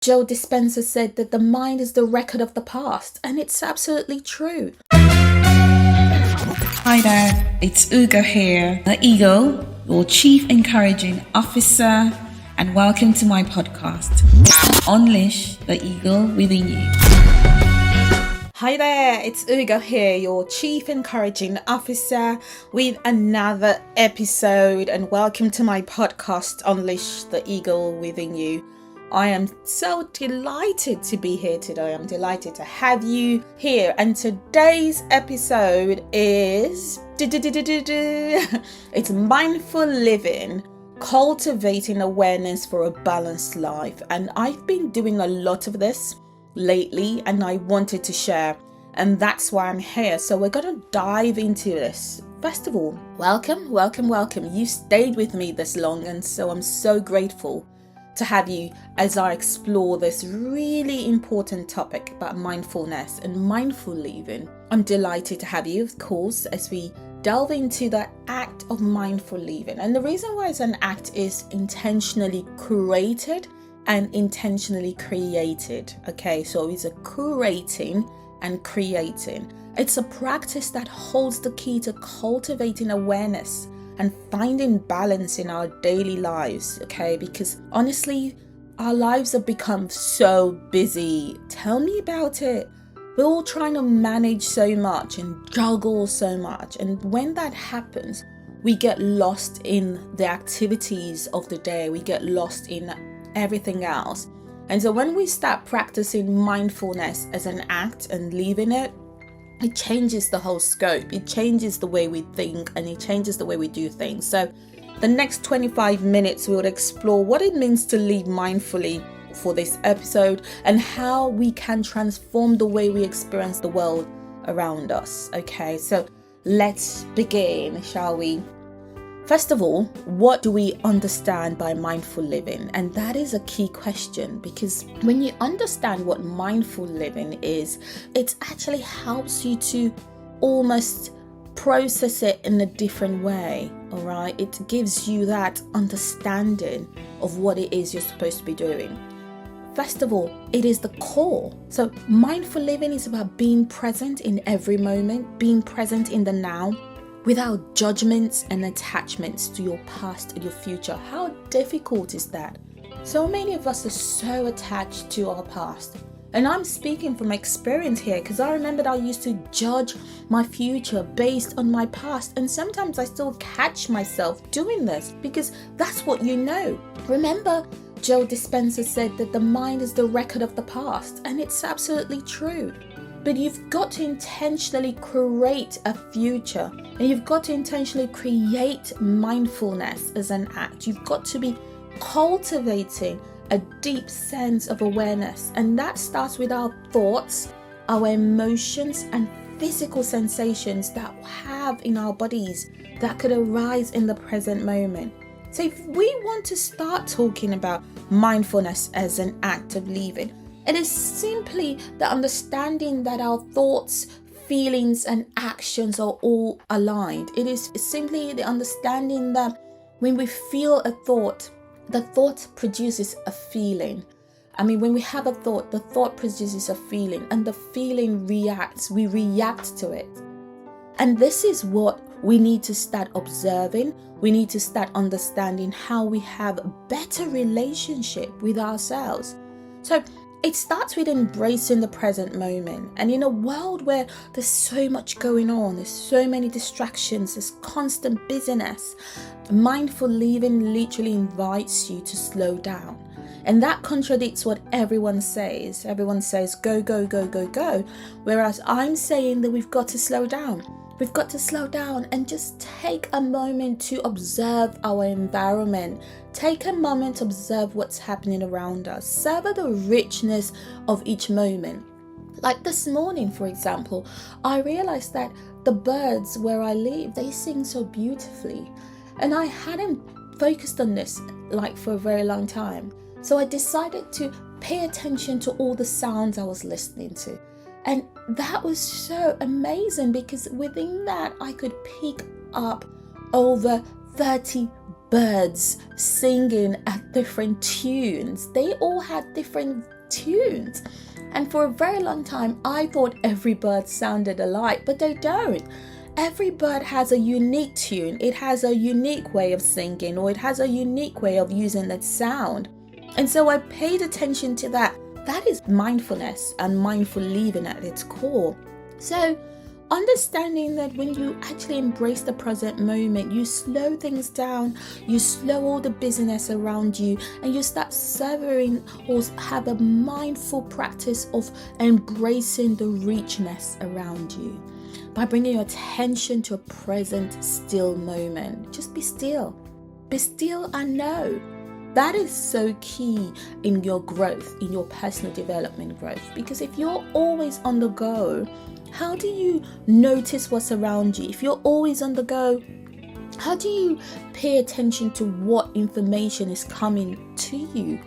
Joe Dispenza said that the mind is the record of the past, and it's absolutely true. Hi there, it's Ugo here, the Eagle, your Chief Encouraging Officer, and welcome to my podcast, Unleash the Eagle Within You. Hi there, it's Ugo here, your Chief Encouraging Officer, with another episode, and welcome to my podcast, Unleash the Eagle Within You. I am so delighted to be here today. I'm delighted to have you here. And today's episode is it's mindful living, cultivating awareness for a balanced life. And I've been doing a lot of this lately, and I wanted to share, and that's why I'm here. So we're going to dive into this. First of all, welcome. You stayed with me this long, and so I'm so grateful to have you as I explore this really important topic about mindfulness and mindful living. I'm delighted to have you, of course, as we delve into the act of mindful living. And the reason why it's an act is intentionally curated and intentionally created. Okay, so it's a curating and creating. It's a practice that holds the key to cultivating awareness and finding balance in our daily lives, okay? Because honestly, our lives have become so busy. Tell me about it. We're all trying to manage so much and juggle so much. And when that happens, we get lost in the activities of the day. We get lost in everything else. And so when we start practicing mindfulness as an act and living it, it changes the whole scope. It changes the way we think, and it changes the way we do things. So the next 25 minutes, we'll explore what it means to live mindfully for this episode and how we can transform the way we experience the world around us. Okay, so let's begin, shall we? First of all, what do we understand by mindful living? And that is a key question, because when you understand what mindful living is, it actually helps you to almost process it in a different way, all right? It gives you that understanding of what it is you're supposed to be doing. First of all, it is the core. So mindful living is about being present in every moment, being present in the now, without judgments and attachments to your past and your future. How difficult is that? So many of us are so attached to our past. And I'm speaking from experience here, because I remember I used to judge my future based on my past. And sometimes I still catch myself doing this, because that's what you know. Remember, Joe Dispenza said that the mind is the record of the past. And it's absolutely true. But you've got to intentionally create a future, and you've got to intentionally create mindfulness as an act. You've got to be cultivating a deep sense of awareness, and that starts with our thoughts, our emotions, and physical sensations that we have in our bodies that could arise in the present moment. So if we want to start talking about mindfulness as an act of living, it is simply the understanding that our thoughts, feelings, and actions are all aligned. It is simply the understanding that when we feel a thought, the thought produces a feeling. When we have a thought, the thought produces a feeling, and the feeling reacts. We react to it. And this is what we need to start observing. We need to start understanding how we have a better relationship with ourselves. So it starts with embracing the present moment. And in a world where there's so much going on, there's so many distractions, there's constant busyness, mindful living literally invites you to slow down. And that contradicts what everyone says. Everyone says, go, go, go, go, go. Whereas I'm saying that we've got to slow down. We've got to slow down and just take a moment to observe our environment. Take a moment to observe what's happening around us. Savor the richness of each moment. Like this morning, for example, I realized that the birds where I live, they sing so beautifully. And I hadn't focused on this for a very long time. So I decided to pay attention to all the sounds I was listening to. And that was so amazing, because within that I could pick up over 30 birds singing at different tunes. They all had different tunes. And for a very long time, I thought every bird sounded alike, but they don't. Every bird has a unique tune. It has a unique way of singing, or it has a unique way of using that sound. And so I paid attention to that. That is mindfulness and mindful living at its core. So understanding that when you actually embrace the present moment, you slow things down, you slow all the busyness around you, and you start savoring or have a mindful practice of embracing the richness around you by bringing your attention to a present still moment. Just be still. Be still and know. That is so key in your growth, in your personal development growth. Because if you're always on the go, how do you notice what's around you? If you're always on the go, how do you pay attention to what information is coming to you?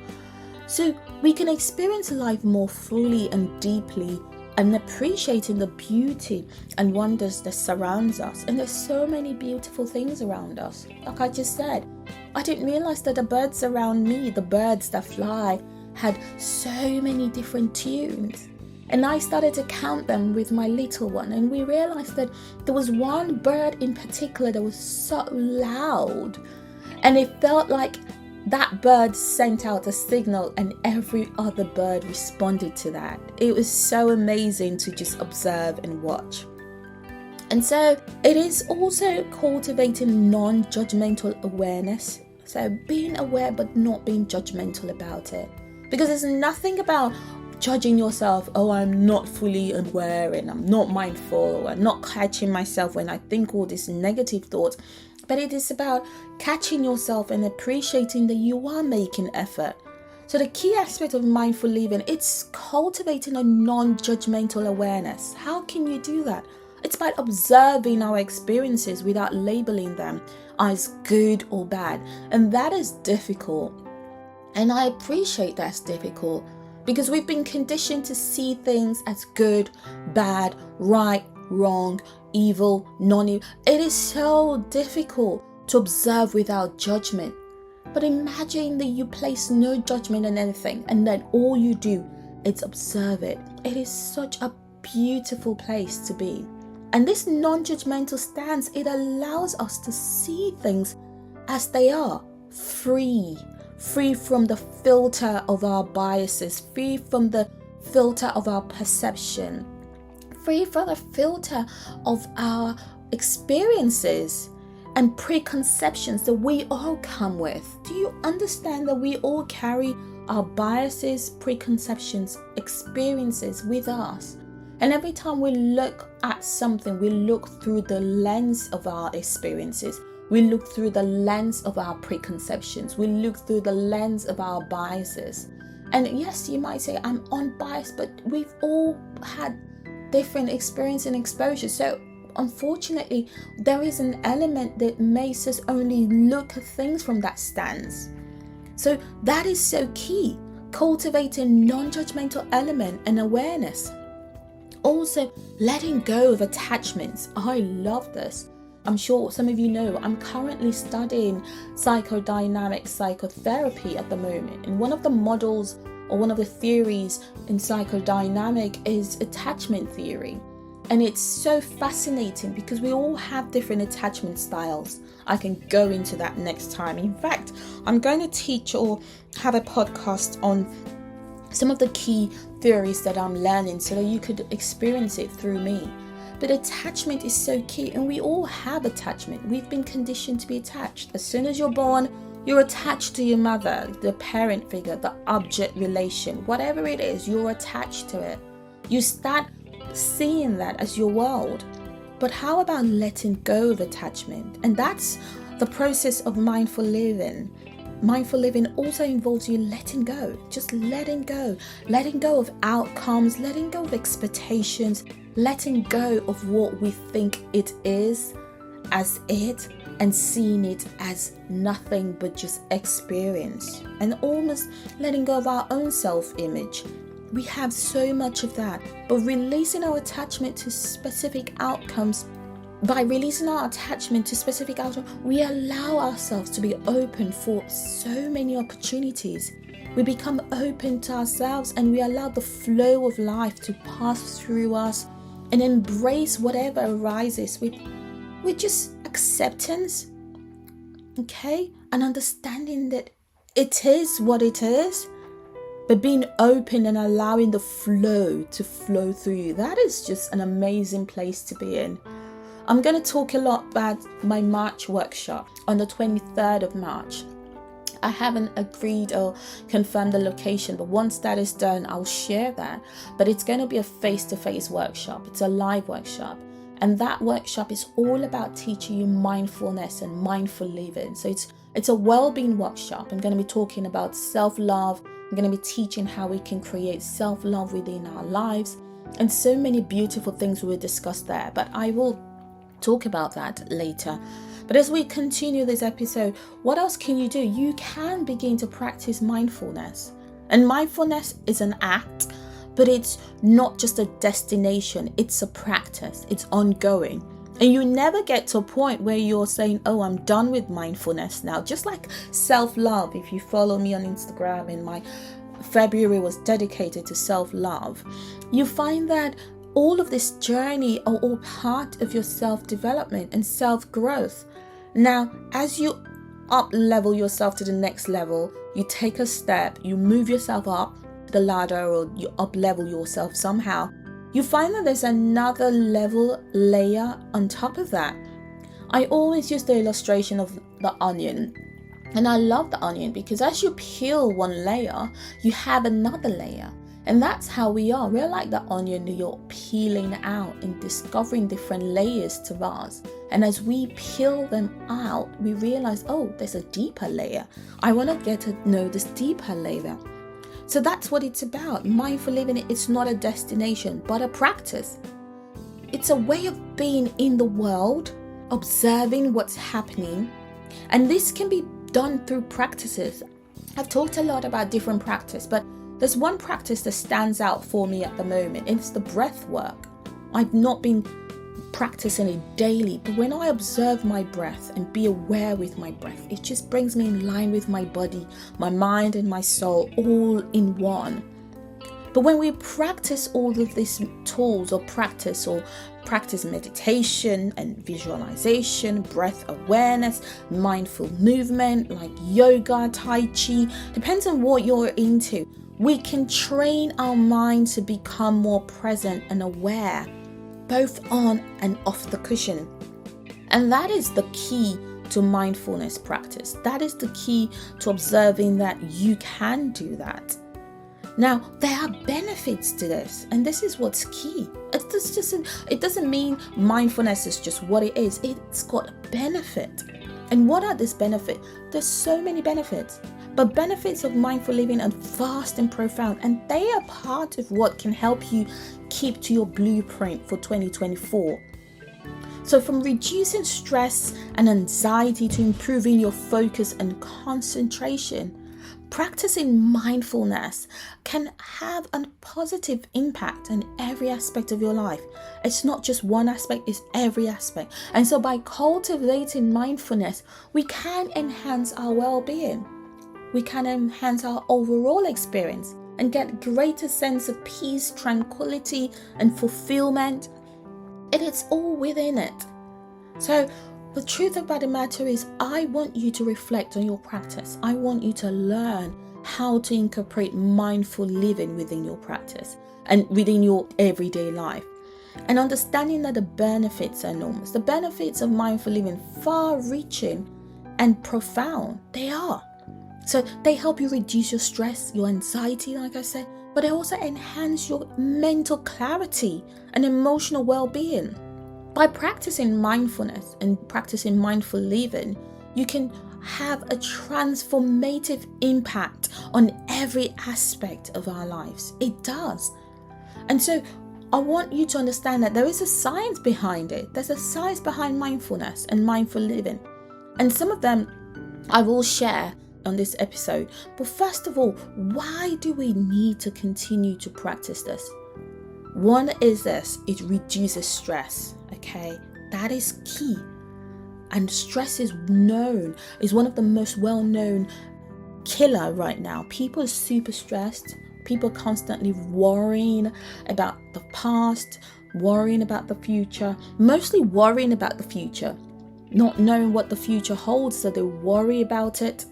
So we can experience life more fully and deeply and appreciating the beauty and wonders that surrounds us. And there's so many beautiful things around us. Like I just said, I didn't realize that the birds around me, the birds that fly, had so many different tunes. And I started to count them with my little one, and we realized that there was one bird in particular that was so loud, and it felt like that bird sent out a signal and every other bird responded to that. It was so amazing to just observe and watch. And so it is also cultivating non-judgmental awareness. So being aware but not being judgmental about it. Because there's nothing about judging yourself, oh, I'm not fully aware and I'm not mindful, or I'm not catching myself when I think all these negative thoughts. But it is about catching yourself and appreciating that you are making effort. So the key aspect of mindful living, it's cultivating a non-judgmental awareness. How can you do that? It's by observing our experiences without labeling them as good or bad. And that is difficult. And I appreciate that's difficult because we've been conditioned to see things as good, bad, right, wrong, evil, non-evil. It is so difficult to observe without judgment. But imagine that you place no judgment on anything and then all you do is observe it. It is such a beautiful place to be. And this non-judgmental stance, it allows us to see things as they are, free from the filter of our biases, free from the filter of our perception, free from the filter of our experiences and preconceptions that we all come with. Do you understand that we all carry our biases, preconceptions, experiences with us? And every time we look at something, we look through the lens of our experiences. We look through the lens of our preconceptions. We look through the lens of our biases. And yes, you might say, I'm unbiased, but we've all had different experience and exposure. So unfortunately, there is an element that makes us only look at things from that stance. So that is so key, cultivating non-judgmental element and awareness. Also, letting go of attachments. I love this. I'm sure some of you know I'm currently studying psychodynamic psychotherapy at the moment. And one of the models or one of the theories in psychodynamic is attachment theory. And it's so fascinating because we all have different attachment styles. I can go into that next time. In fact, I'm going to teach or have a podcast on some of the key theories that I'm learning so that you could experience it through me. But attachment is so key, and we all have attachment. We've been conditioned to be attached. As soon as you're born, you're attached to your mother, the parent figure, the object relation, whatever it is, you're attached to it. You start seeing that as your world. But how about letting go of attachment? And that's the process of mindful living. Mindful living also involves you letting go, just letting go of outcomes, letting go of expectations, letting go of what we think it is as it, and seeing it as nothing but just experience, and almost letting go of our own self-image. We have so much of that, but releasing our attachment to specific outcomes by releasing our attachment to specific outcomes, we allow ourselves to be open for so many opportunities. We become open to ourselves and we allow the flow of life to pass through us and embrace whatever arises with just acceptance, okay? And understanding that it is what it is, but being open and allowing the flow to flow through you. That is just an amazing place to be in. I'm going to talk a lot about my March workshop on the 23rd of March. I haven't agreed or confirmed the location, but once that is done, I'll share that. But it's going to be a face-to-face workshop. It's a live workshop. And that workshop is all about teaching you mindfulness and mindful living. So it's a well-being workshop. I'm going to be talking about self-love. I'm going to be teaching how we can create self-love within our lives. And so many beautiful things we'll discuss there. But I will talk about that later. But as we continue this episode, what else can you do? You can begin to practice mindfulness. And mindfulness is an act, but it's not just a destination. It's a practice. It's ongoing. And you never get to a point where you're saying, oh, I'm done with mindfulness now. Just like self-love. If you follow me on Instagram, in my February was dedicated to self-love. You find that all of this journey are all part of your self-development and self-growth. Now, as you up-level yourself to the next level, you take a step, you move yourself up the ladder, or you up-level yourself somehow, you find that there's another layer on top of that. I always use the illustration of the onion. And I love the onion because as you peel one layer, you have another layer. And that's how we are. We're like the onion that you're peeling out and discovering different layers to us. And as we peel them out, we realize, oh, there's a deeper layer. I want to get to know this deeper layer. So that's what it's about. Mindful living, it's not a destination, but a practice. It's a way of being in the world, observing what's happening. And this can be done through practices. I've talked a lot about different practices, but there's one practice that stands out for me at the moment. It's the breath work. I've not been practicing it daily, but when I observe my breath and be aware with my breath, it just brings me in line with my body, my mind and my soul all in one. But when we practice all of these tools or practice meditation and visualization, breath awareness, mindful movement like yoga, tai chi, depends on what you're into, we can train our mind to become more present and aware, both on and off the cushion. And that is the key to mindfulness practice. That is the key to observing that you can do that. Now, there are benefits to this, and this is what's key. It doesn't mean mindfulness is just what it is. It's got a benefit. And what are these benefits? There's so many benefits. But benefits of mindful living are vast and profound, and they are part of what can help you keep to your blueprint for 2024. So from reducing stress and anxiety to improving your focus and concentration, practicing mindfulness can have a positive impact on every aspect of your life. It's not just one aspect, it's every aspect. And so by cultivating mindfulness, we can enhance our well-being. We can enhance our overall experience and get greater sense of peace, tranquility, and fulfillment. And it's all within it. So the truth about the matter is, I want you to reflect on your practice. I want you to learn how to incorporate mindful living within your practice and within your everyday life. And understanding that the benefits are enormous. The benefits of mindful living far-reaching and profound. They are. So they help you reduce your stress, your anxiety, like I said, but they also enhance your mental clarity and emotional well-being. By practicing mindfulness and practicing mindful living, you can have a transformative impact on every aspect of our lives. It does. And so I want you to understand that there is a science behind it. There's a science behind mindfulness and mindful living. And some of them I will share on this episode. But first of all, why do we need to continue to practice this? One is this: it reduces stress. Okay, That is key. And stress is one of the most well-known killer right now. People are super stressed. People are constantly worrying about the past, worrying about the future, mostly worrying about the future, not knowing what the future holds, so they worry about it.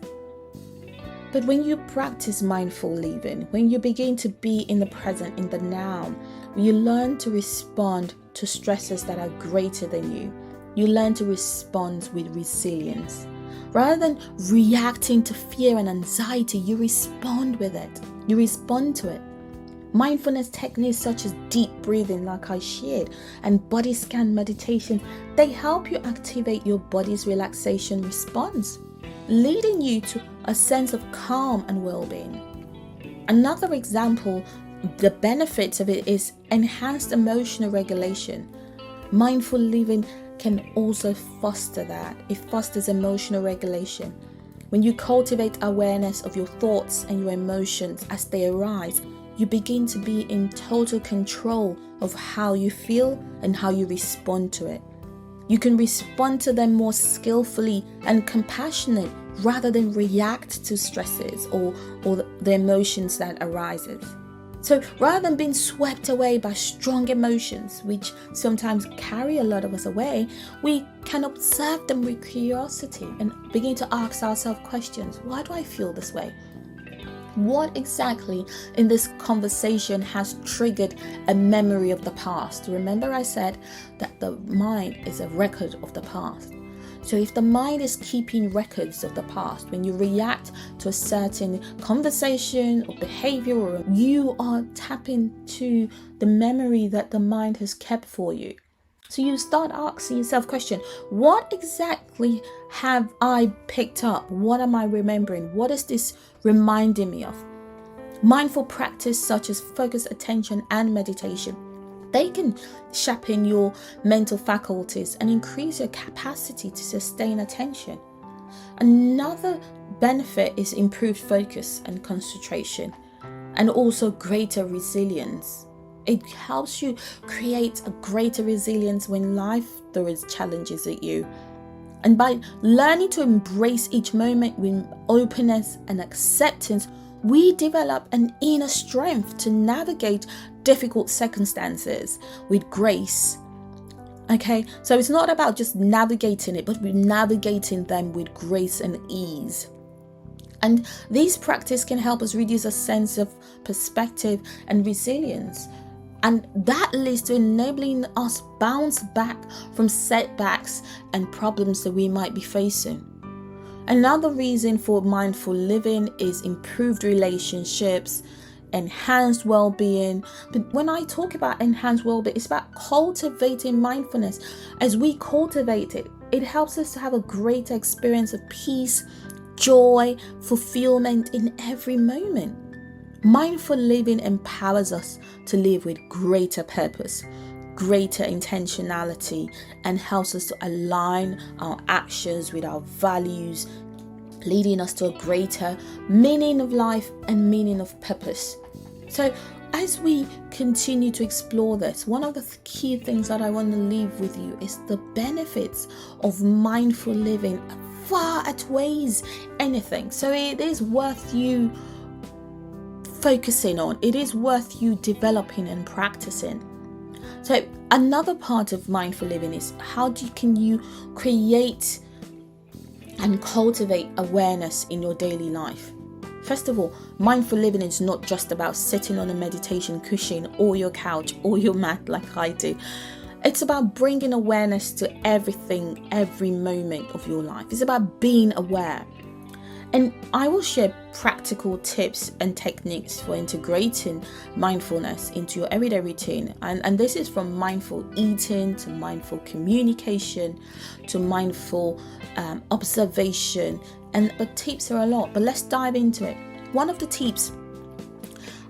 But when you practice mindful living, when you begin to be in the present, in the now, you learn to respond to stresses that are greater than you. You learn to respond with resilience. Rather than reacting to fear and anxiety, you respond with it. You respond to it. Mindfulness techniques such as deep breathing, like I shared, and body scan meditation, they help you activate your body's relaxation response, leading you to a sense of calm and well-being. Another example, the benefits of it is enhanced emotional regulation. Mindful living can also foster that. It fosters emotional regulation. When you cultivate awareness of your thoughts and your emotions as they arise, you begin to be in total control of how you feel and how you respond to it. You can respond to them more skillfully and compassionate rather than react to stresses or the emotions that arises. So rather than being swept away by strong emotions, which sometimes carry a lot of us away, we can observe them with curiosity and begin to ask ourselves questions. Why do I feel this way? What exactly in this conversation has triggered a memory of the past? Remember I said that the mind is a record of the past. So if the mind is keeping records of the past, when you react to a certain conversation or behavior, or you are tapping to the memory that the mind has kept for you. So you start asking yourself question, what exactly have I picked up? What am I remembering? What is this reminding me of? Mindful practice such as focused attention and meditation, they can sharpen your mental faculties and increase your capacity to sustain attention. Another benefit is improved focus and concentration, and also greater resilience. It helps you create a greater resilience when life throws challenges at you. And by learning to embrace each moment with openness and acceptance, we develop an inner strength to navigate difficult circumstances with grace. Okay, so it's not about just navigating it, but we're navigating them with grace and ease. And these practices can help us reduce a sense of perspective and resilience. And that leads to enabling us bounce back from setbacks and problems that we might be facing. Another reason for mindful living is improved relationships, enhanced well-being. But when I talk about enhanced well-being, it's about cultivating mindfulness. As we cultivate it, it helps us to have a greater experience of peace, joy, fulfillment in every moment. Mindful living empowers us to live with greater purpose, greater intentionality, and helps us to align our actions with our values, leading us to a greater meaning of life and meaning of purpose. So as we continue to explore this, one of the key things that I want to leave with you is the benefits of mindful living far outweighs anything. So it is worth you focusing on. It is worth you developing and practicing. So another part of mindful living is can you create and cultivate awareness in your daily life. First of all, mindful living is not just about sitting on a meditation cushion or your couch or your mat like I do. It's about bringing awareness to everything, every moment of your life. It's about being aware. And I will share practical tips and techniques for integrating mindfulness into your everyday routine. And this is from mindful eating to mindful communication to mindful observation. And the tips are a lot, but let's dive into it. One of the tips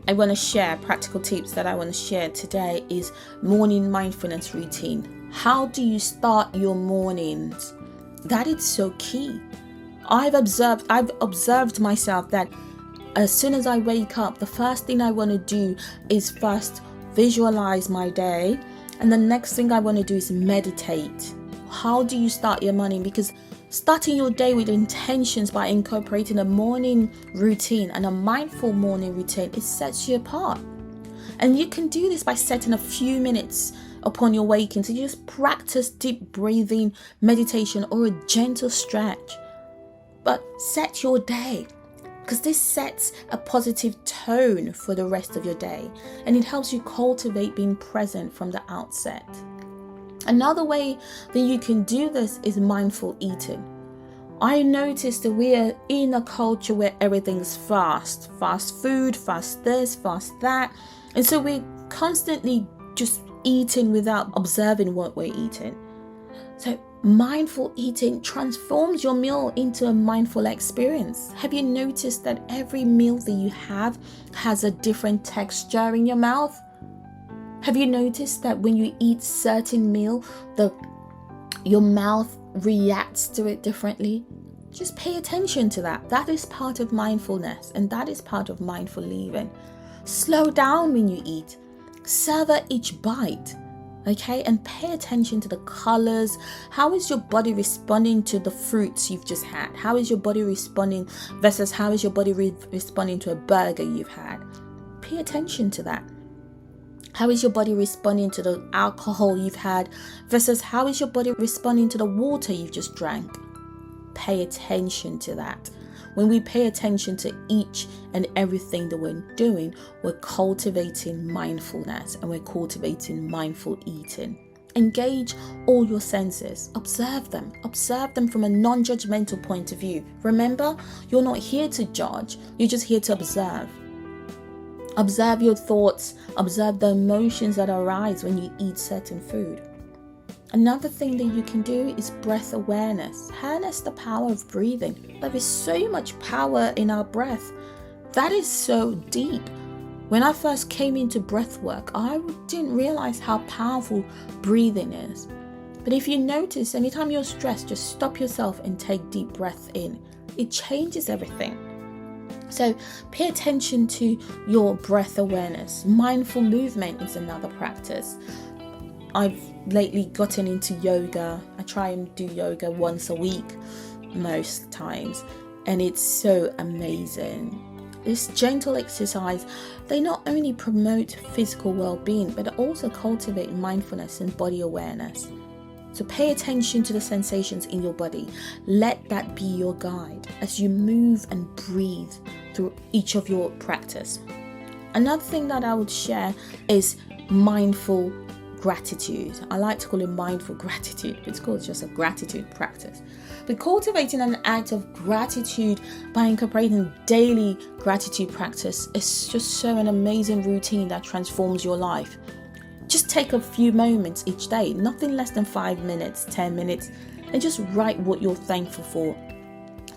I want to share, practical tips that I want to share today, is morning mindfulness routine. How do you start your mornings? That is so key. I've observed myself that as soon as I wake up, the first thing I want to do is first visualize my day, and the next thing I want to do is meditate. How do you start your morning? Because starting your day with intentions by incorporating a morning routine and a mindful morning routine, it sets you apart. And you can do this by setting a few minutes upon your waking. So you just practice deep breathing, meditation, or a gentle stretch. But set your day, because this sets a positive tone for the rest of your day, and it helps you cultivate being present from the outset. Another way that you can do this is mindful eating. I noticed that we are in a culture where everything's fast food, fast this, fast that. And so we're constantly just eating without observing what we're eating. So mindful eating transforms your meal into a mindful experience. Have you noticed that every meal that you have has a different texture in your mouth? Have you noticed that when you eat certain meal, your mouth reacts to it differently? Just pay attention to that. That is part of mindfulness, and that is part of mindful living. Slow down when you eat. Savor each bite, okay? And pay attention to the colors. How is your body responding to the fruits you've just had? How is your body responding versus how is your body responding to a burger you've had? Pay attention to that. How is your body responding to the alcohol you've had versus how is your body responding to the water you've just drank? Pay attention to that. When we pay attention to each and everything that we're doing, we're cultivating mindfulness and we're cultivating mindful eating. Engage all your senses. Observe them. Observe them from a non-judgmental point of view. Remember, you're not here to judge. You're just here to observe. Observe your thoughts. Observe the emotions that arise when you eat certain food. Another thing that you can do is breath awareness. Harness the power of breathing. There is so much power in our breath. That is so deep. When I first came into breath work, I didn't realize how powerful breathing is. But if you notice, anytime you're stressed, just stop yourself and take deep breath in. It changes everything. So pay attention to your breath awareness. Mindful movement is another practice. I've lately gotten into yoga. I try and do yoga once a week most times, and it's so amazing. This gentle exercise, they not only promote physical well-being but also cultivate mindfulness and body awareness. So pay attention to the sensations in your body. Let that be your guide as you move and breathe through each of your practice. Another thing that I would share is mindful gratitude. I like to call it mindful gratitude. It's called just a gratitude practice. But cultivating an act of gratitude by incorporating daily gratitude practice is just so an amazing routine that transforms your life. Just take a few moments each day, nothing less than 5 minutes, 10 minutes, and just write what you're thankful for.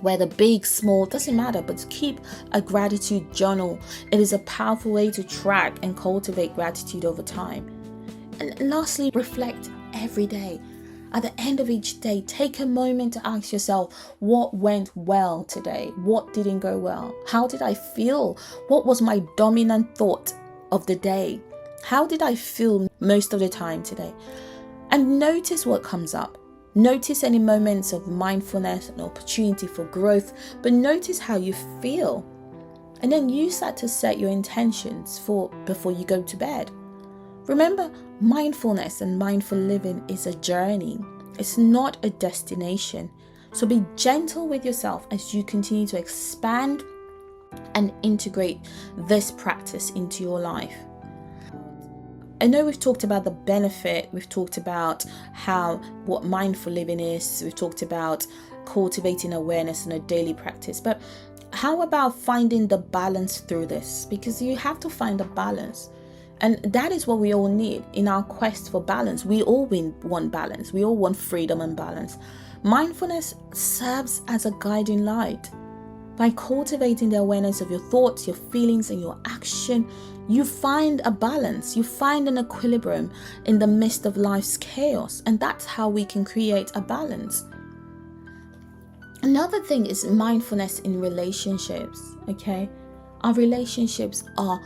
Whether big, small, doesn't matter, but keep a gratitude journal. It is a powerful way to track and cultivate gratitude over time. And lastly, reflect every day. At the end of each day, take a moment to ask yourself, what went well today? What didn't go well? How did I feel? What was my dominant thought of the day? How did I feel most of the time today? And notice what comes up. Notice any moments of mindfulness and opportunity for growth, but notice how you feel. And then use that to set your intentions for before you go to bed. Remember, mindfulness and mindful living is a journey. It's not a destination. So be gentle with yourself as you continue to expand and integrate this practice into your life. I know we've talked about the benefit, we've talked about what mindful living is, we've talked about cultivating awareness in a daily practice, but how about finding the balance through this? Because you have to find a balance. And that is what we all need in our quest for balance. We all want balance. We all want freedom and balance. Mindfulness serves as a guiding light. By cultivating the awareness of your thoughts, your feelings, and your action, you find a balance. You find an equilibrium in the midst of life's chaos. And that's how we can create a balance. Another thing is mindfulness in relationships, okay? Our relationships are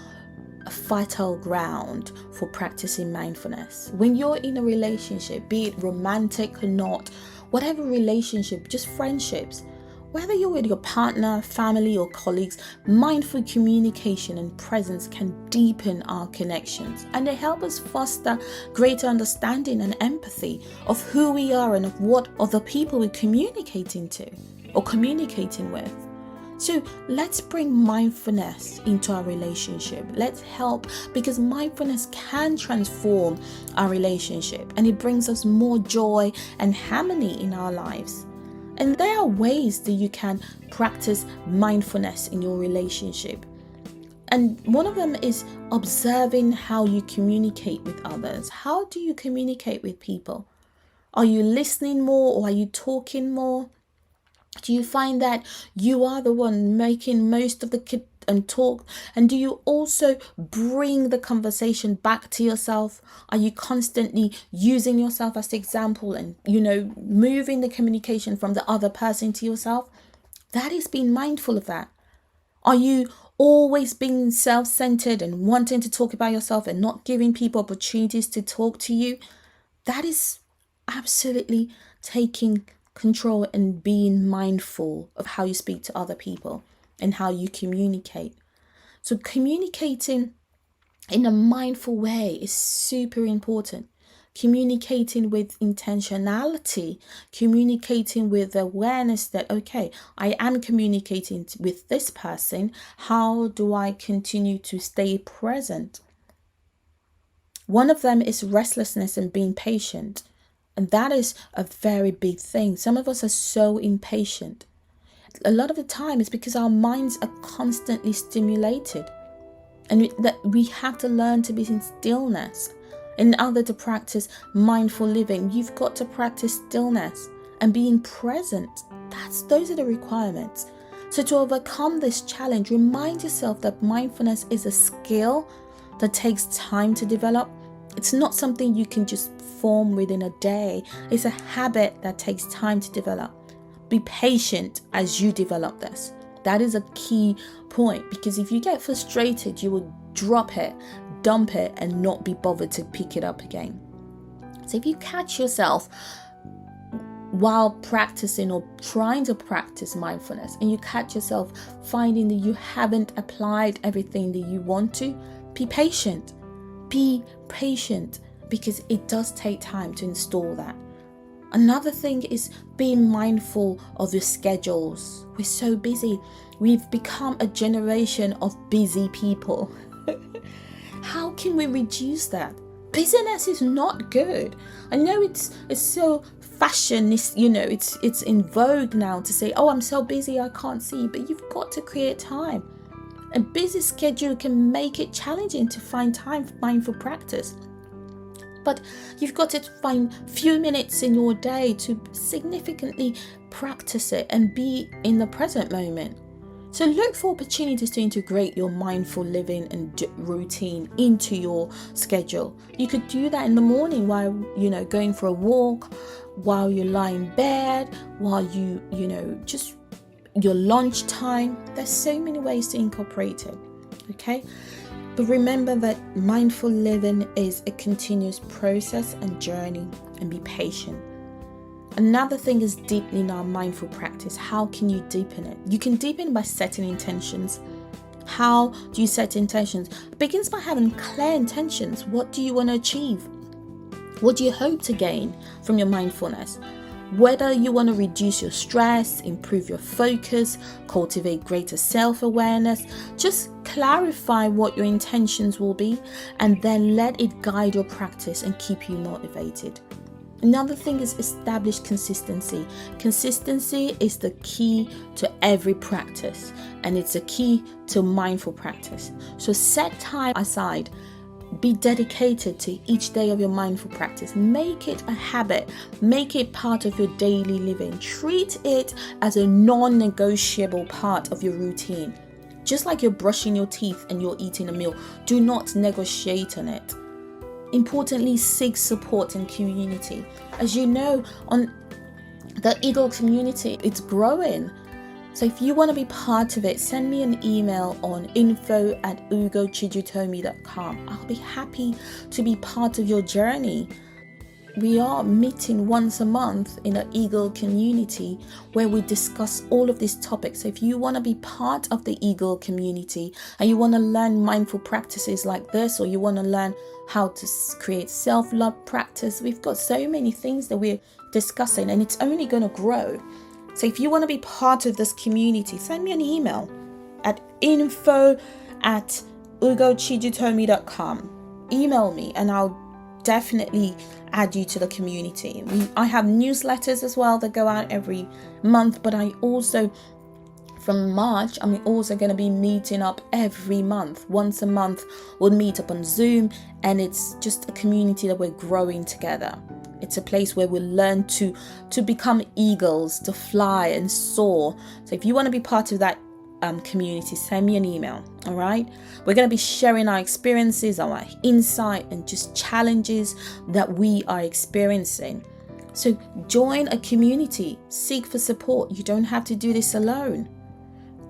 a fertile ground for practicing mindfulness. When you're in a relationship, be it romantic or not, whatever relationship, just friendships, whether you're with your partner, family, or colleagues, mindful communication and presence can deepen our connections, and they help us foster greater understanding and empathy of who we are and of what other people we're communicating to or communicating with. So let's bring mindfulness into our relationship. Let's help, because mindfulness can transform our relationship and it brings us more joy and harmony in our lives. And there are ways that you can practice mindfulness in your relationship. And one of them is observing how you communicate with others. How do you communicate with people? Are you listening more or are you talking more? Do you find that you are the one making most of the talk? And do you also bring the conversation back to yourself? Are you constantly using yourself as the example and, moving the communication from the other person to yourself? That is being mindful of that. Are you always being self-centered and wanting to talk about yourself and not giving people opportunities to talk to you? That is absolutely taking control and being mindful of how you speak to other people and how you communicate. So communicating in a mindful way is super important. Communicating with intentionality, communicating with awareness that, okay, I am communicating with this person. How do I continue to stay present? One of them is restlessness and being patient. And that is a very big thing. Some of us are so impatient. A lot of the time it's because our minds are constantly stimulated. And that we have to learn to be in stillness. In order to practice mindful living, you've got to practice stillness and being present. Those are the requirements. So to overcome this challenge, remind yourself that mindfulness is a skill that takes time to develop. It's not something you can just form within a day. It's a habit that takes time to develop. Be patient as you develop this. That is a key point, because if you get frustrated, you will drop it, dump it, and not be bothered to pick it up again. So if you catch yourself while practicing or trying to practice mindfulness, and you catch yourself finding that you haven't applied everything that you want to, be patient. Be patient, because it does take time to install that. Another thing is being mindful of your schedules. We're so busy. We've become a generation of busy people. How can we reduce that? Busyness is not good. I know it's so fashion, it's in vogue now to say, oh, I'm so busy I can't see, but you've got to create time. A busy schedule can make it challenging to find time for mindful practice. But you've got to find few minutes in your day to significantly practice it and be in the present moment. So look for opportunities to integrate your mindful living and routine into your schedule. You could do that in the morning while, going for a walk, while you lie in bed, while just your lunch time. There's so many ways to incorporate it. Okay? But remember that mindful living is a continuous process and journey, and be patient. Another thing is deepening our mindful practice. How can you deepen it? You can deepen by setting intentions. How do you set intentions? It begins by having clear intentions. What do you want to achieve? What do you hope to gain from your mindfulness? Whether you want to reduce your stress, improve your focus, cultivate greater self-awareness, just clarify what your intentions will be, and then let it guide your practice and keep you motivated. Another thing is establish consistency. Consistency is the key to every practice, and it's a key to mindful practice. So set time aside. Be dedicated to each day of your mindful practice. Make it a habit. Make it part of your daily living. Treat it as a non-negotiable part of your routine. Just like you're brushing your teeth and you're eating a meal, do not negotiate on it. Importantly, seek support and community. As you know, on the Eagle community, it's growing. So if you want to be part of it, send me an email on info@ugochijiutomi.com. I'll be happy to be part of your journey. We are meeting once a month in an Eagle community where we discuss all of these topics. So if you want to be part of the Eagle community and you want to learn mindful practices like this, or you want to learn how to create self-love practice, we've got so many things that we're discussing, and it's only going to grow. So if you want to be part of this community, send me an email at info@ugochijiutomi.com. Email me and I'll definitely add you to the community. I have newsletters as well that go out every month, but I also, from March, I'm also going to be meeting up every month. Once a month, we'll meet up on Zoom, and it's just a community that we're growing together. It's a place where we learn to become eagles, to fly and soar. So if you want to be part of that community, send me an email. All right, we're going to be sharing our experiences, our insight, and just challenges that we are experiencing. So join a community, seek for support. You don't have to do this alone.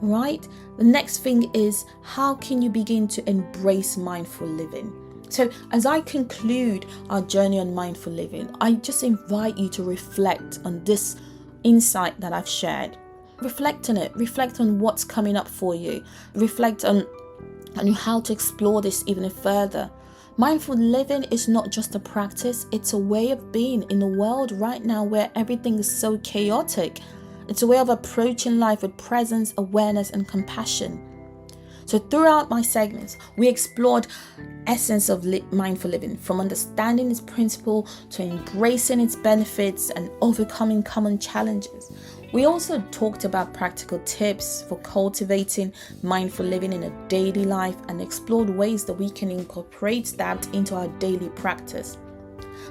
All right, the next thing is, how can you begin to embrace mindful living? So as I conclude our journey on mindful living, I just invite you to reflect on this insight that I've shared. Reflect on it. Reflect on what's coming up for you. Reflect on how to explore this even further. Mindful living is not just a practice, it's a way of being in a world right now where everything is so chaotic. It's a way of approaching life with presence, awareness, and compassion. So throughout my segments, we explored essence of mindful living, from understanding its principle to embracing its benefits and overcoming common challenges. We also talked about practical tips for cultivating mindful living in a daily life and explored ways that we can incorporate that into our daily practice.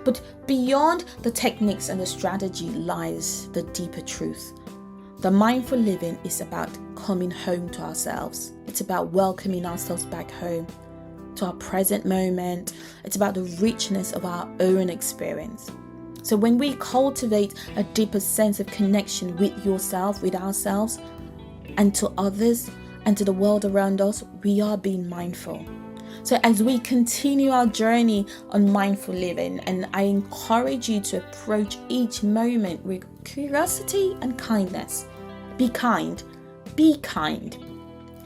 But beyond the techniques and the strategy lies the deeper truth. The mindful living is about coming home to ourselves. It's about welcoming ourselves back home to our present moment. It's about the richness of our own experience. So when we cultivate a deeper sense of connection with yourself, with ourselves, and to others, and to the world around us, we are being mindful. So as we continue our journey on mindful living, and I encourage you to approach each moment with curiosity and kindness. Be kind. Be kind.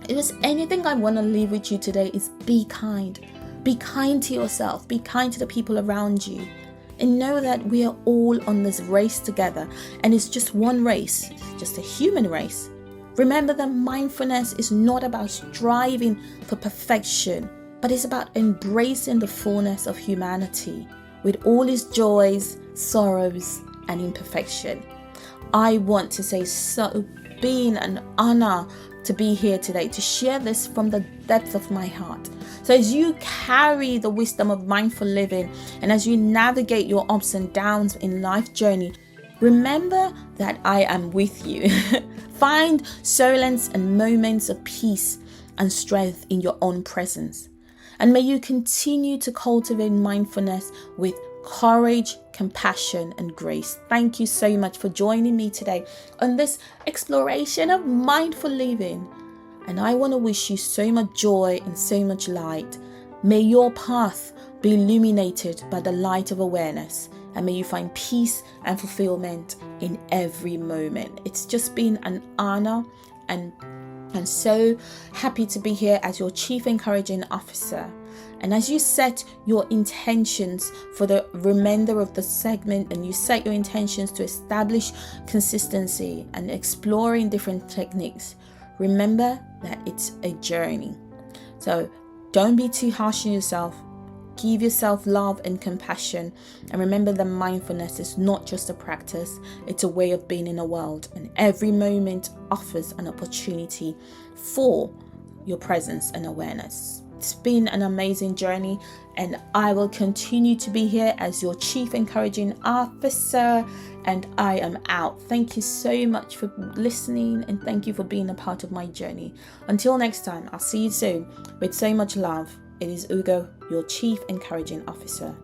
If there's anything I want to leave with you today, is be kind. Be kind to yourself. Be kind to the people around you. And know that we are all on this race together. And it's just one race. It's just a human race. Remember that mindfulness is not about striving for perfection, but it's about embracing the fullness of humanity with all its joys, sorrows, and imperfection. I want to say, so being an honor to be here today, to share this from the depth of my heart. So as you carry the wisdom of mindful living, and as you navigate your ups and downs in life journey, remember that I am with you. Find solace and moments of peace and strength in your own presence. And may you continue to cultivate mindfulness with courage, compassion, and grace. Thank you so much for joining me today on this exploration of mindful living. And I want to wish you so much joy and so much light. May your path be illuminated by the light of awareness, and may you find peace and fulfillment in every moment. It's just been an honor, and I'm so happy to be here as your Chief Encouraging Officer. And as you set your intentions for the remainder of the segment, and you set your intentions to establish consistency and exploring different techniques, remember that it's a journey. So don't be too harsh on yourself. Give yourself love and compassion. And remember that mindfulness is not just a practice, it's a way of being in the world. And every moment offers an opportunity for your presence and awareness. It's been an amazing journey, and I will continue to be here as your Chief Encouraging Officer, and I am out. Thank you so much for listening, and thank you for being a part of my journey. Until next time, I'll see you soon with so much love. It is Ugo, your Chief Encouraging Officer.